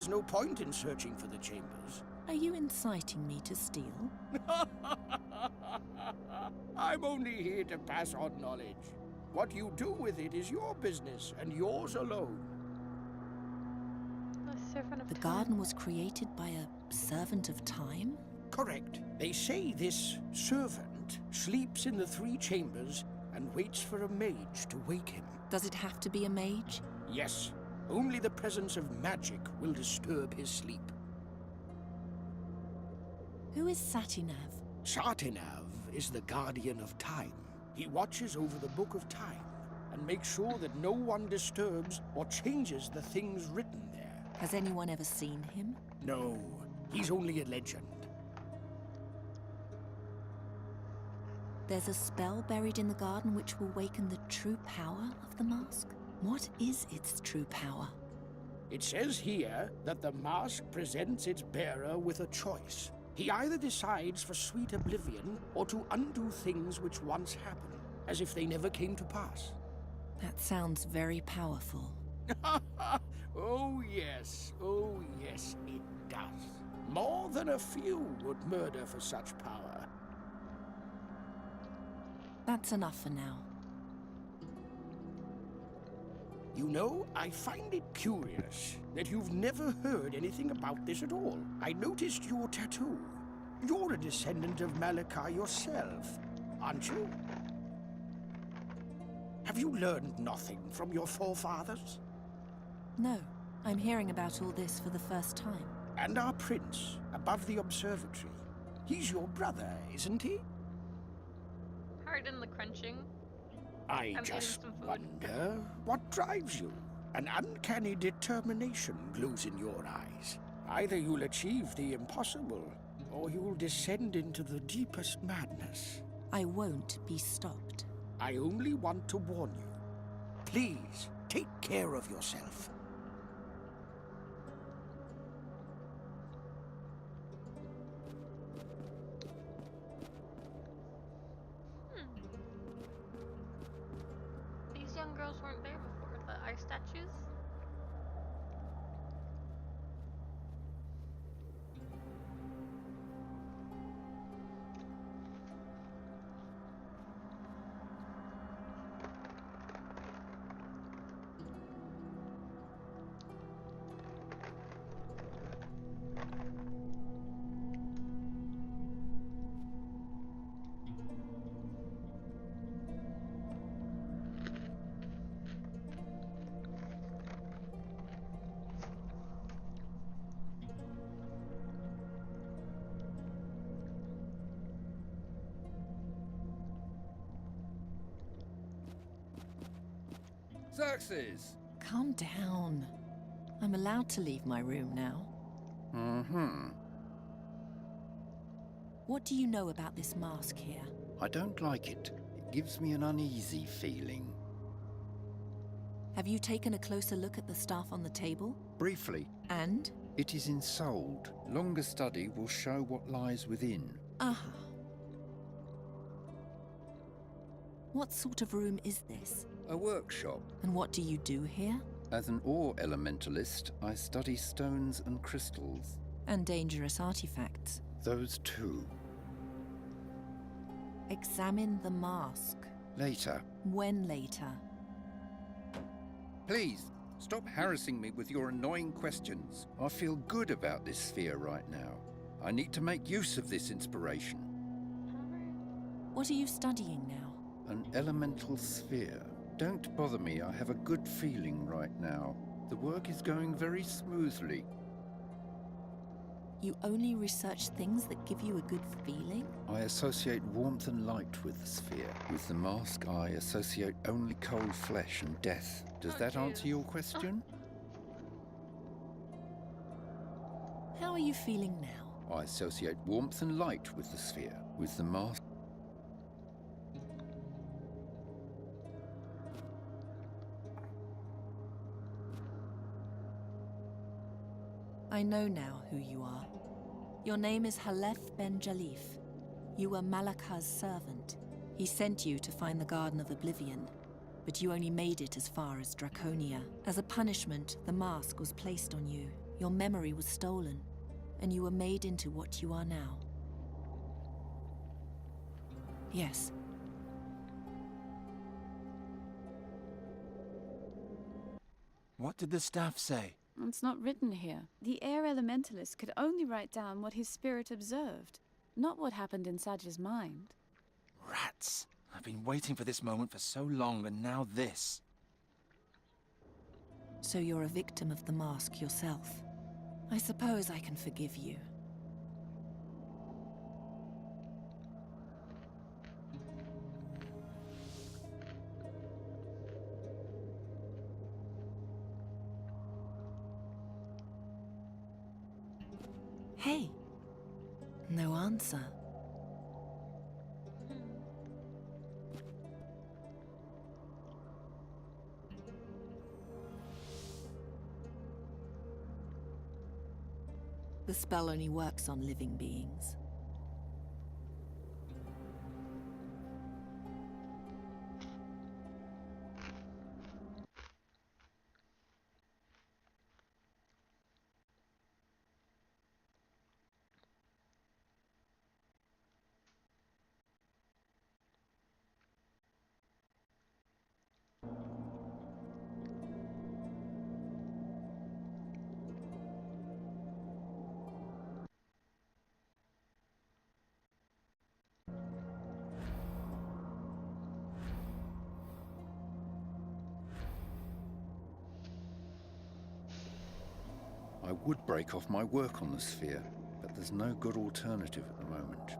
There's no point in searching for the chambers. Are you inciting me to steal? I'm only here to pass on knowledge. What you do with it is your business, and yours alone. The servant of The time. garden was created by a servant of time? Correct. They say this servant sleeps in the 3 chambers and waits for a mage to wake him. Does it have to be a mage? Yes, only the presence of magic will disturb his sleep. Who is Satinav? Satinav is the guardian of time. He watches over the Book of Time and makes sure that no one disturbs or changes the things written there. Has anyone ever seen him? No, he's only a legend. There's a spell buried in the garden which will waken the true power of the mask? What is its true power? It says here that the mask presents its bearer with a choice. He either decides for sweet oblivion or to undo things which once happened, as if they never came to pass. That sounds very powerful. Oh yes, it does. More than a few would murder for such power. That's enough for now. You know, I find it curious that you've never heard anything about this at all. I noticed your tattoo. You're a descendant of Malacca yourself, aren't you? Have you learned nothing from your forefathers? No, I'm hearing about all this for the first time. And our prince, above the observatory. He's your brother, isn't he? Pardon the crunching. I I'm just eating some food. wonder what drives you. An uncanny determination glows in your eyes. Either you'll achieve the impossible, or you'll descend into the deepest madness. I won't be stopped. I only want to warn you. Please, take care of yourself. These young girls weren't there before. The ice statues? Xerxes! Calm down. I'm allowed to leave my room now. What do you know about this mask here? I don't like it. It gives me an uneasy feeling. Have you taken a closer look at the staff on the table? Briefly, And? it is ensouled. Longer study will show what lies within. Aha. What sort of room is this? A workshop. And what do you do here? As an ore elementalist, I study stones and crystals. And dangerous artifacts. Those two. Examine the mask. Later. When later? Please, stop harassing me with your annoying questions. I feel good about this sphere right now. I need to make use of this inspiration. What are you studying now? An elemental sphere. Don't bother me, I have a good feeling right now. The work is going very smoothly. You only research things that give you a good feeling? I associate warmth and light with the sphere. With the mask, I associate only cold flesh and death. Does that answer your question? How are you feeling now? I associate warmth and light with the sphere. With the mask, I know now who you are. Your name is Halef ben Jalif. You were Malacca's servant. He sent you to find the Garden of Oblivion, but you only made it as far as Draconia. As a punishment, the mask was placed on you. Your memory was stolen, and you were made into what you are now. Yes. What did the staff say? It's not written here. The air elementalist could only write down what his spirit observed, not what happened inside his mind. Rats. I've been waiting for this moment for so long, and now this. So you're a victim of the mask yourself. I suppose I can forgive you. Hey. No answer. The spell only works on living beings. I would break off my work on the sphere, but there's no good alternative at the moment.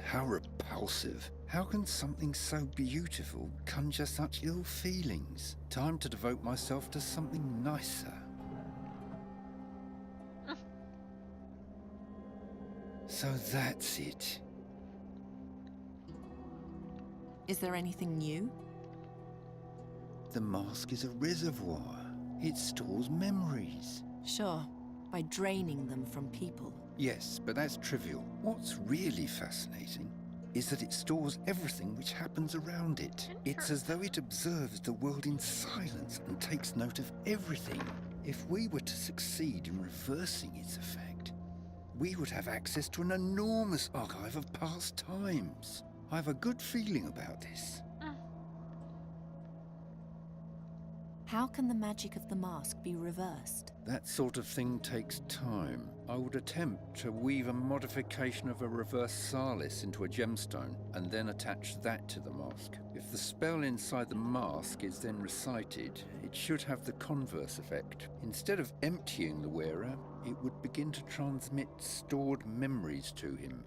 How repulsive. How can something so beautiful conjure such ill feelings? Time to devote myself to something nicer. So that's it. Is there anything new? The mask is a reservoir. It stores memories. Sure, by draining them from people. Yes, but that's trivial. What's really fascinating is that it stores everything which happens around it. It's as though it observes the world in silence and takes note of everything. If we were to succeed in reversing its effect, we would have access to an enormous archive of past times. I have a good feeling about this. How can the magic of the mask be reversed? That sort of thing takes time. I would attempt to weave a modification of a reverse Salis into a gemstone, and then attach that to the mask. If the spell inside the mask is then recited, it should have the converse effect. Instead of emptying the wearer, it would begin to transmit stored memories to him.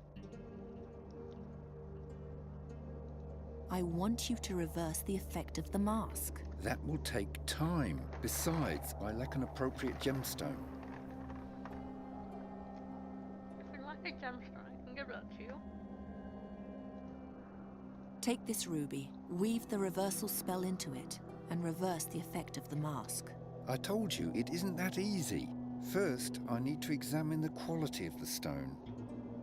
I want you to reverse the effect of the mask. That will take time. Besides, I lack an appropriate gemstone. If you like a gemstone, I can give that to you. Take this ruby, weave the reversal spell into it, and reverse the effect of the mask. I told you, it isn't that easy. First, I need to examine the quality of the stone.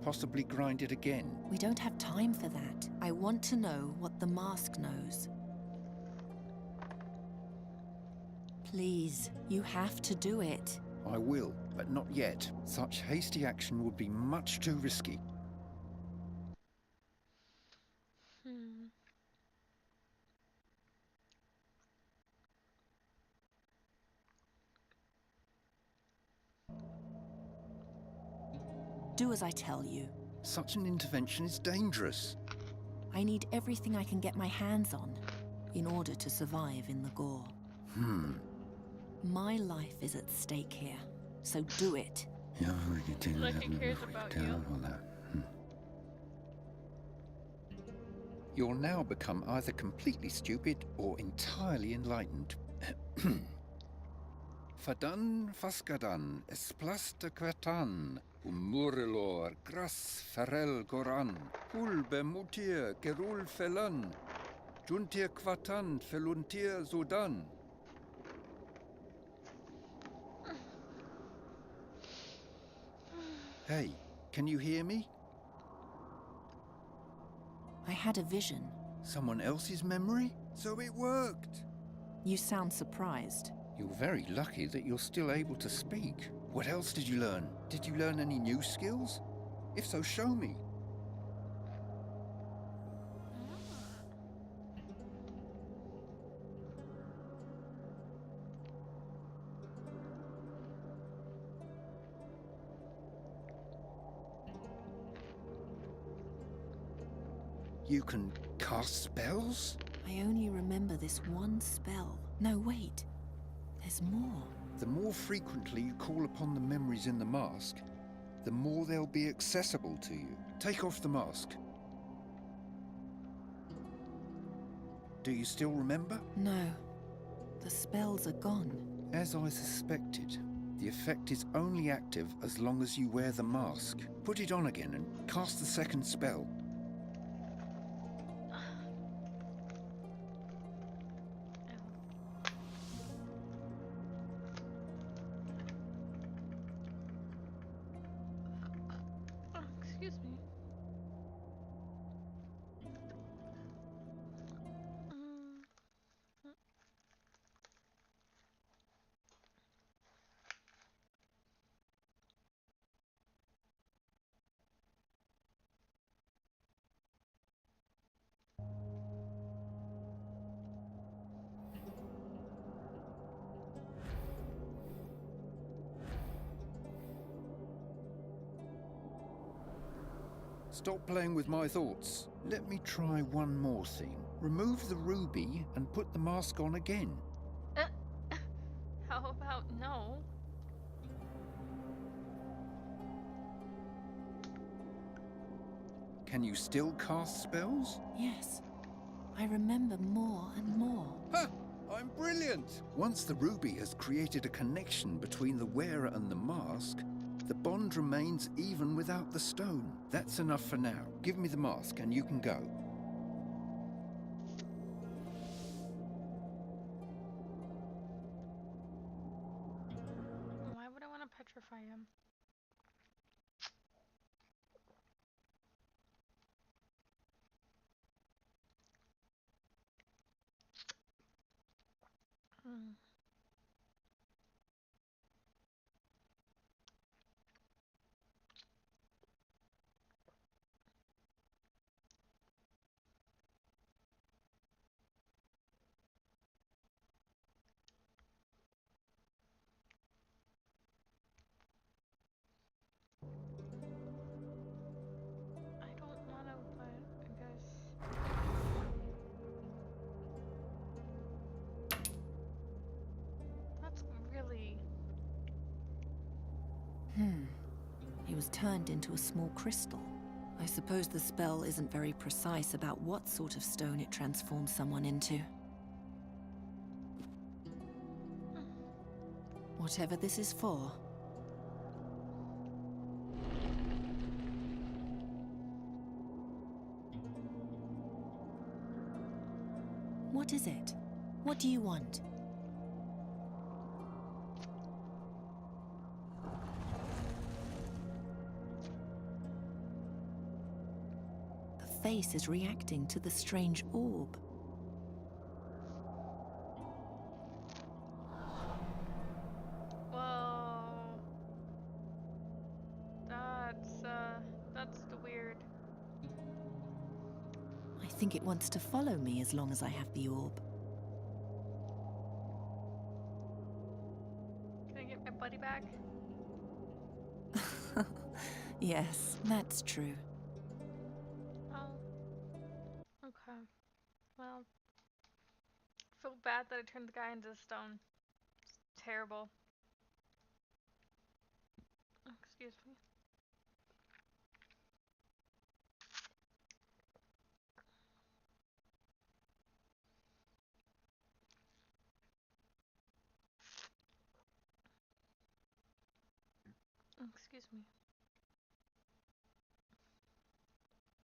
Possibly grind it again. We don't have time for that. I want to know what the mask knows. Please, you have to do it. I will, but not yet. Such hasty action would be much too risky. Do as I tell you. Such an intervention is dangerous. I need everything I can get my hands on in order to survive in the gore. My life is at stake here, so do it. Like he cares about you. You'll now become either completely stupid or entirely enlightened. Fadan faskadan esplasta quatan Murilor, Gras Farel Goran, Hulbe Mutir, Gerul Felan, Juntir Quatan, Feluntir Sudan. Hey, can you hear me? I had a vision. Someone else's memory? So it worked! You sound surprised. You're very lucky that you're still able to speak. What else did you learn? Did you learn any new skills? If so, show me. You can cast spells? I only remember this one spell. No, wait. There's more. The more frequently you call upon the memories in the mask, the more they'll be accessible to you. Take off the mask. Do you still remember? No. The spells are gone. As I suspected, the effect is only active as long as you wear the mask. Put it on again and cast the second spell. Excuse me. Stop playing with my thoughts. Let me try one more thing. Remove the ruby and put the mask on again. How about no? Can you still cast spells? Yes. I remember more and more. Ha! I'm brilliant! Once the ruby has created a connection between the wearer and the mask, the bond remains even without the stone. That's enough for now. Give me the mask and you can go. Why would I want to petrify him? I don't want to, but I guess. That's really. He was turned into a small crystal. I suppose the spell isn't very precise about what sort of stone it transforms someone into. Whatever this is for. What is it? What do you want? The face is reacting to the strange orb. Whoa. That's the weird. I think it wants to follow me as long as I have the orb. Can I get my buddy back? Yes, that's true. Oh. Okay. Well. I feel bad that I turned the guy into stone. It's terrible. Excuse me. Excuse me.